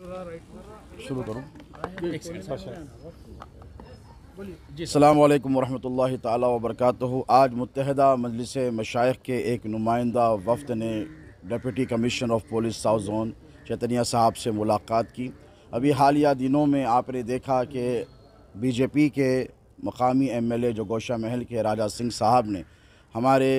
शुरू करूँ। अस्सलामु अलैकुम वरहमतुल्लाहि ताला वबरकातुहू। आज मुत्तहिदा मजलिस मशाइख के एक नुमाइंदा वफ़द ने deputy commissioner of police south zone Chaitanya साहब से मुलाकात की। अभी हालिया दिनों में आपने देखा कि बीजेपी के मकामी एमएलए जो गोशा महल के राजा सिंह साहब ने हमारे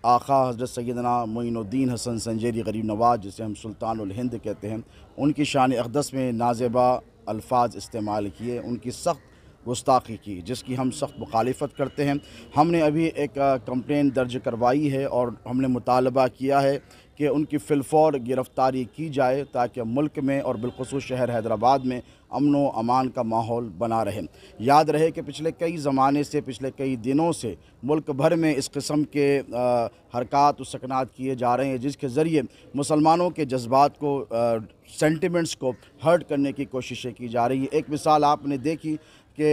आका हज़रत सैयदना मोइनुद्दीन हसन संजेरी गरीब नवाज, जिसे हम सुल्तानुल हिंद कहते हैं, उनकी शान अक़दस में नाज़ेबा अल्फाज इस्तेमाल किए, उनकी सख्त गुस्ताखी की, जिसकी हम सख्त मुखालिफत करते हैं। हमने अभी एक कंप्लेंट दर्ज करवाई है और हमने मुतालबा किया है कि उनकी फ़िलफ़ौर गिरफ़्तारी की जाए ताकि मुल्क में और बिलख़ुसूस शहर हैदराबाद में अमन व अमान का माहौल बना रहे। याद रहे कि पिछले कई ज़माने से, पिछले कई दिनों से मुल्क भर में इस किस्म के हरकत व सकनात किए जा रहे हैं, जिसके ज़रिए मुसलमानों के जज्बात को, सेंटिमेंट्स को हर्ट करने की कोशिशें की जा रही है। एक मिसाल आपने देखी कि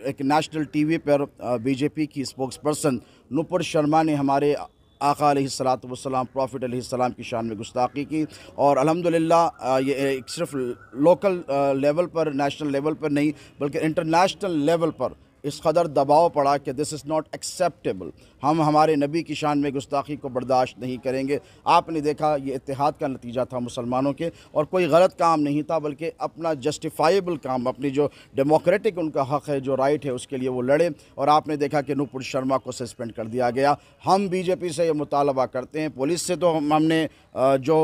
एक नेशनल टीवी पर बीजेपी की स्पोक्स पर्सन नुपुर शर्मा ने हमारे आका अलैहिस्सलातु वस्सलाम, प्रॉफिट अलैहिस्सलाम की शान में गुस्ताखी की। और अल्हम्दुलिल्लाह ये सिर्फ लोकल लेवल पर, नेशनल लेवल पर नहीं बल्कि इंटरनेशनल लेवल पर इस कदर दबाव पड़ा कि दिस इज़ नॉट एक्सेप्टेबल। हम हमारे नबी की शान में गुस्ताखी को बर्दाश्त नहीं करेंगे। आपने देखा ये इत्तेहाद का नतीजा था मुसलमानों के, और कोई गलत काम नहीं था बल्कि अपना जस्टिफाइबल काम, अपनी जो डेमोक्रेटिक उनका हक़ है, जो राइट है, उसके लिए वो लड़े। और आपने देखा कि नुपुर शर्मा को सस्पेंड कर दिया गया। हम बीजेपी से ये मुतालबा करते हैं, पुलिस से तो हमने जो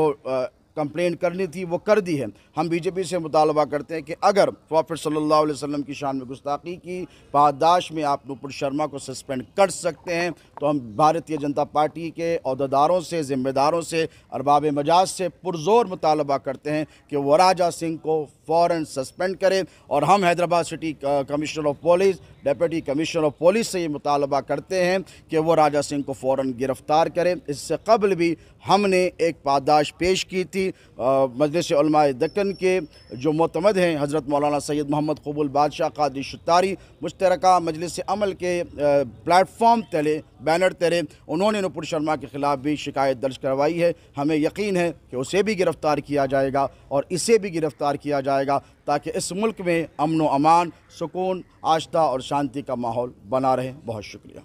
कंप्लेंट करनी थी वो कर दी है। हम बीजेपी से मुतालबा करते हैं कि अगर प्रॉफिट सल्लल्लाहु अलैहि वसल्लम की शान में गुस्ताखी की पादाश में आप नुपुर शर्मा को सस्पेंड कर सकते हैं, तो हम भारतीय जनता पार्टी के अहदेदारों से, ज़िम्मेदारों से, अरबाब मजाज से पुरज़ोर मुतालबा करते हैं कि वो राजा सिंह को फ़ौरन सस्पेंड करें। और हम Hyderabad city commissioner of police, deputy commissioner of police से ये मुतालबा करते हैं कि वो राजा सिंह को फ़ौरन गिरफ़्तार करें। इससे कबल भी हमने एक पादाश पेश की थी मजलिस उलमा दक्कन के जो मोतमद हैं हज़रत मौलाना सैयद मोहम्मद क़बूल बादशाह क़ादरी शुत्तारी, मुश्तरका मजलिस अमल के प्लेटफॉर्म तले, बैनर तले उन्होंने नुपुर शर्मा के ख़िलाफ़ भी शिकायत दर्ज करवाई है। हमें यकीन है कि उसे भी गिरफ़्तार किया जाएगा और इसे भी गिरफ़्तार किया जाएगा ताकि इस मुल्क में अमन व अमान, सुकून, आस्था और शांति का माहौल बना रहे। बहुत शुक्रिया।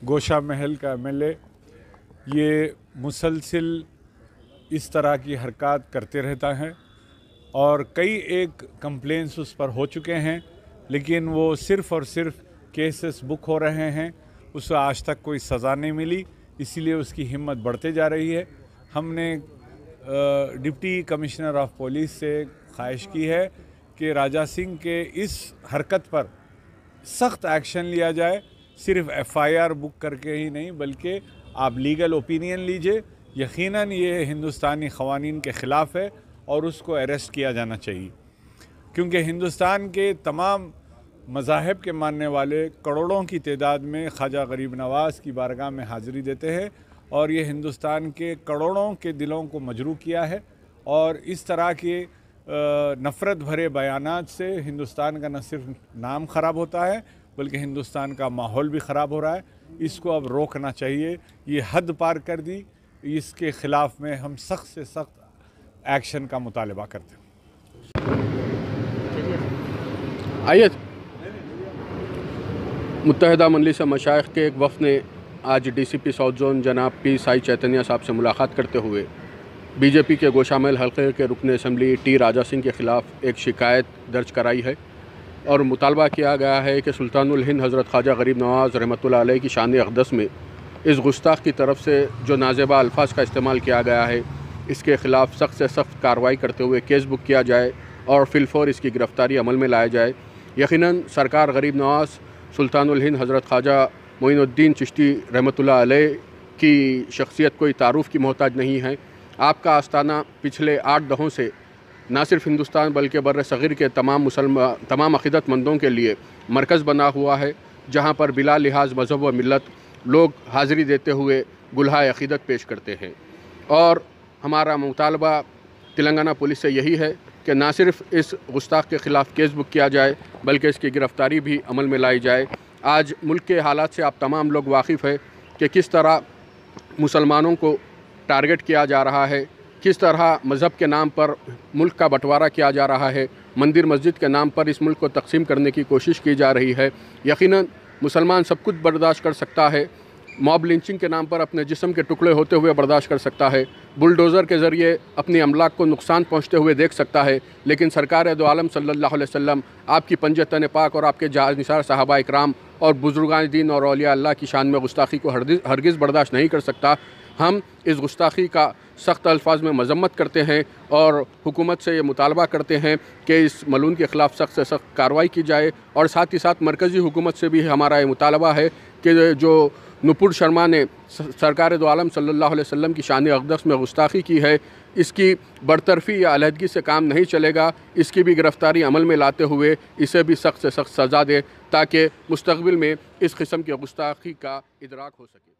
गोशा महल का एमएलए ये मुसलसिल इस तरह की हरकत करते रहता है और कई एक कंप्लेंट्स उस पर हो चुके हैं, लेकिन वो सिर्फ़ और सिर्फ केसेस बुक हो रहे हैं, उसे आज तक कोई सज़ा नहीं मिली, इसीलिए उसकी हिम्मत बढ़ते जा रही है। हमने डिप्टी कमिश्नर ऑफ पुलिस से ख्वाहिश की है कि राजा सिंह के इस हरकत पर सख्त एक्शन लिया जाए। सिर्फ एफआईआर बुक करके ही नहीं बल्कि आप लीगल ओपिनियन लीजिए। यकीनन ये हिंदुस्तानी क़वानीन के ख़िलाफ़ है और उसको अरेस्ट किया जाना चाहिए, क्योंकि हिंदुस्तान के तमाम मज़ाहब के मानने वाले करोड़ों की तादाद में ख्वाजा गरीब नवाज़ की बारगाह में हाज़िरी देते हैं और ये हिंदुस्तान के करोड़ों के दिलों को मजरूह किया है। और इस तरह के नफ़रत भरे बयानात से हिंदुस्तान का न सिर्फ नाम ख़राब होता है बल्कि हिंदुस्तान का माहौल भी ख़राब हो रहा है। इसको अब रोकना चाहिए, ये हद पार कर दी। इसके ख़िलाफ़ में हम सख्त से सख्त एक्शन का मुतालबा करते हैं। आइए, मुत्तहिदा मजलिस मशाइख के एक वफ़द ने आज डीसीपी साउथ जोन जनाब पी साई चैतन्या साहब से मुलाकात करते हुए बीजेपी के गोशामहल हल्के के रुकन असम्बली टी राजा सिंह के ख़िलाफ़ एक शिकायत दर्ज कराई है और मुतालबा किया गया है कि सुल्तानुल हिंद हज़रत ख्वाजा गरीब नवाज़ रहमतुल्लाह अलैह की शान अक़दस में इस गुस्ताख की तरफ से जो नाज़ेबा अल्फाज का इस्तेमाल किया गया है, इसके ख़िलाफ़ सख्त से सख्त कार्रवाई करते हुए केस बुक किया जाए और फिलफौर इसकी गिरफ़्तारी अमल में लाया जाए। यकीनन सरकार गरीब नवाज़ सुल्तानुल हिंद हज़रत ख्वाजा मोइनुद्दीन चिश्ती रहमतुल्लाह अलैह की शख्सियत कोई तारुफ़ की मोहताज नहीं है। आपका आस्ताना पिछले 8 दहों से न सिर्फ हिंदुस्तान बल्कि बर्र सग़ीर के तमाम अक़ीदतमंदों के लिए मरकज़ बना हुआ है, जहाँ पर बिला लिहाज मज़हब व मिलत लोग हाज़िरी देते हुए गुलहाए अक़ीदत पेश करते हैं। और हमारा मुतालबा तेलंगाना पुलिस से यही है कि ना सिर्फ इस गुस्ताख के ख़िलाफ़ केस बुक किया जाए बल्कि इसकी गिरफ़्तारी भी अमल में लाई जाए। आज मुल्क के हालात से आप तमाम लोग वाकिफ़ हैं कि किस तरह मुसलमानों को टारगेट किया जा रहा है, किस तरह मज़हब के नाम पर मुल्क का बंटवारा किया जा रहा है, मंदिर मस्जिद के नाम पर इस मुल्क को तकसीम करने की कोशिश की जा रही है। यकीनन मुसलमान सब कुछ बर्दाश्त कर सकता है, मॉब लिंचिंग के नाम पर अपने जिस्म के टुकड़े होते हुए बर्दाश्त कर सकता है, बुलडोज़र के ज़रिए अपनी अमलाक को नुकसान पहुँचते हुए देख सकता है, लेकिन सरकार दो आलम सल्लल्लाहु अलैहि वसल्लम, आपकी पंजतन पाक और आपके जानिसार सहाबा इकराम और बुजुर्गान दीन और औलिया अल्लाह की शान में गुस्ताखी को हरगिज़ बर्दाश्त नहीं कर सकता। हम इस गुस्ताखी का सख्त अल्फाज में मजम्मत करते हैं और हुकूमत से ये मुतालबा करते हैं कि इस मलून के ख़िलाफ़ सख्त से सख्त कार्रवाई की जाए। और साथ ही साथ मरकज़ी हुकूमत से भी हमारा ये मुतालबा है कि जो नुपुर शर्मा ने सरकार दो आलम सल्लल्लाहु अलैहि वसल्लम की शान अक़दस में गुस्ताखी की है, इसकी बरतरफ़ी या अलहदगी से काम नहीं चलेगा। इसकी भी गिरफ़्तारी अमल में लाते हुए इसे भी सख्त से सख्त सज़ा दे, ताकि मुस्तक़बिल में इस किस्म की गुस्ताखी का इदराक हो सके।